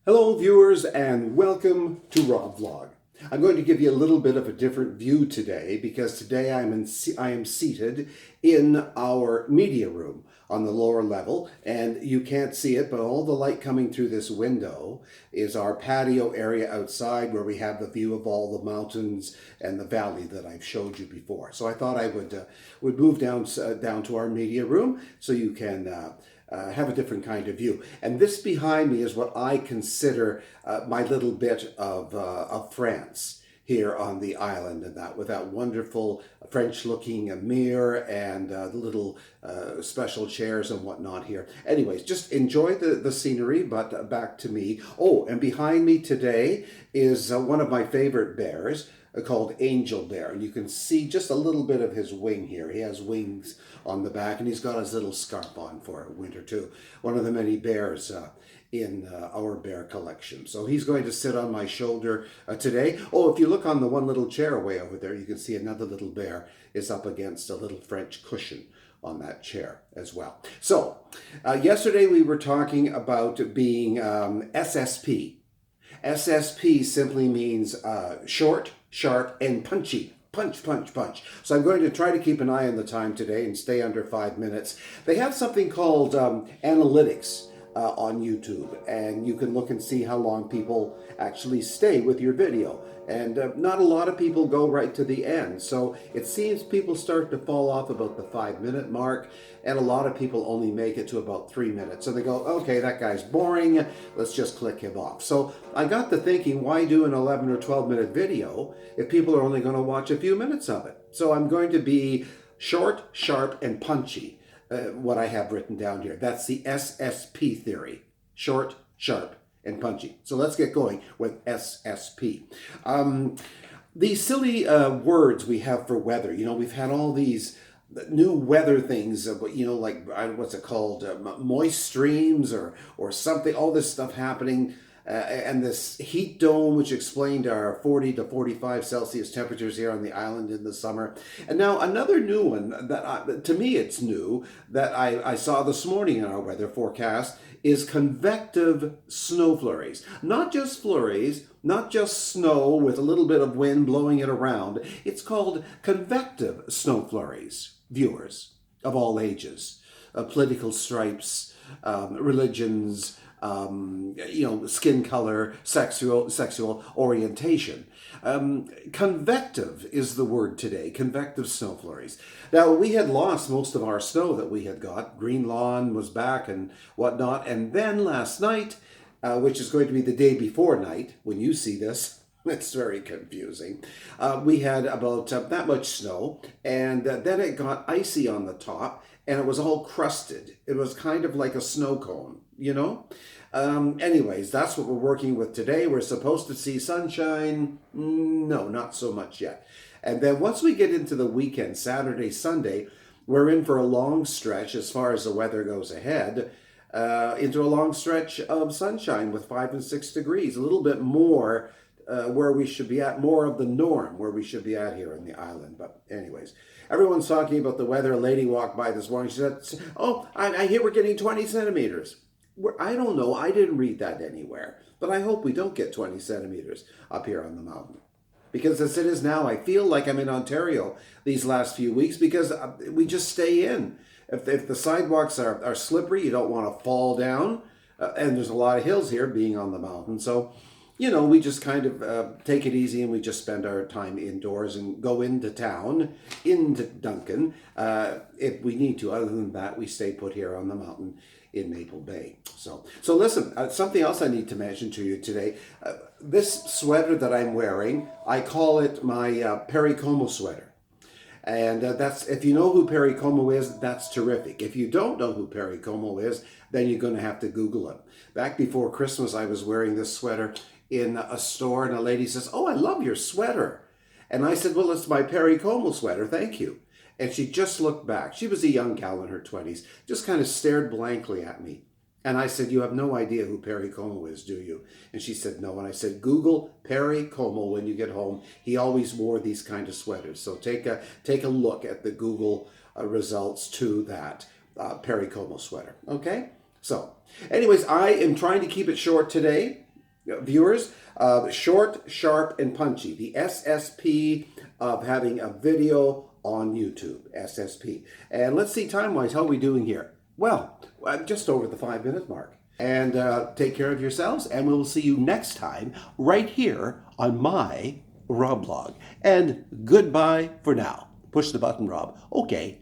Hello viewers and welcome to Rob Vlog. I'm going to give you a little bit of a different view today because today I am seated in our media room on the lower level, and you can't see it, but all the light coming through this window is our patio area outside where we have the view of all the mountains and the valley that I've showed you before. So I thought I would move down to our media room so you can have a different kind of view. And this behind me is what I consider my little bit of France here on the island, and that with that wonderful French-looking mirror and the little special chairs and whatnot here. Anyways, just enjoy the scenery, but back to me. Oh, and behind me today is one of my favorite bears, called Angel Bear, and you can see just a little bit of his wing here. He has wings on the back, and he's got his little scarf on for winter too. One of the many bears in our bear collection. So he's going to sit on my shoulder today. Oh, if you look on the one little chair way over there, you can see another little bear is up against a little French cushion on that chair as well. So yesterday we were talking about being S.S.P. S.S.P simply means short, sharp, and punchy. Punch, punch, punch. So I'm going to try to keep an eye on the time today and stay under 5 minutes. They have something called analytics on YouTube, and you can look and see how long people actually stay with your video. And not a lot of people go right to the end. So it seems people start to fall off about the 5-minute mark, and a lot of people only make it to about 3 minutes. So they go, okay, that guy's boring, let's just click him off. So I got to thinking, why do an 11 or 12-minute video if people are only going to watch a few minutes of it? So I'm going to be short, sharp, and punchy, what I have written down here. That's the S.S.P theory. Short, sharp, and punchy. So let's get going with S.S.P. These silly words we have for weather. You know, we've had all these new weather things, you know, like what's it called, moist streams or something, all this stuff happening. And this heat dome, which explained our 40 to 45 Celsius temperatures here on the island in the summer. And now another new one that to me it's new, that I saw this morning in our weather forecast, is convective snow flurries. Not just flurries, not just snow with a little bit of wind blowing it around. It's called convective snow flurries, viewers of all ages, political stripes, religions, you know, skin color, sexual orientation. Convective is the word today, convective snow flurries. Now, we had lost most of our snow that we had got. Green lawn was back and whatnot. And then last night, which is going to be the day before night, when you see this, it's very confusing. We had about that much snow, and then it got icy on the top, and it was all crusted. It was kind of like a snow cone, you know? Anyways, that's what we're working with today. We're supposed to see sunshine. No, not so much yet. And then once we get into the weekend, Saturday, Sunday, we're in for a long stretch as far as the weather goes ahead, into a long stretch of sunshine with 5 and 6 degrees, a little bit more where we should be at, more of the norm where we should be at here on the island. But anyways, everyone's talking about the weather. A lady walked by this morning. She said, oh, I hear we're getting 20 centimeters. I don't know. I didn't read that anywhere. But I hope we don't get 20 centimeters up here on the mountain. Because as it is now, I feel like I'm in Ontario these last few weeks because we just stay in. If the sidewalks are slippery, you don't want to fall down. And there's a lot of hills here being on the mountain. So, you know, we just kind of take it easy, and we just spend our time indoors and go into town, into Duncan, if we need to. Other than that, we stay put here on the mountain in Maple Bay. So listen, something else I need to mention to you today. This sweater that I'm wearing, I call it my Perry Como sweater. And that's, if you know who Perry Como is, that's terrific. If you don't know who Perry Como is, then you're going to have to Google it. Back before Christmas, I was wearing this sweater in a store, and a lady says, oh, I love your sweater. And I said, well, it's my Perry Como sweater, thank you. And she just looked back. She was a young gal in her 20s, just kind of stared blankly at me. And I said, you have no idea who Perry Como is, do you? And she said, no. And I said, Google Perry Como when you get home. He always wore these kind of sweaters. So take a look at the Google results to that Perry Como sweater, okay? So anyways, I am trying to keep it short today. viewers, short, sharp, and punchy. The SSP of having a video on YouTube, SSP. And let's see time-wise, how are we doing here? Well, just over the 5-minute mark. And take care of yourselves, and we will see you next time right here on my Rob Vlog. And goodbye for now. Push the button, Rob. Okay.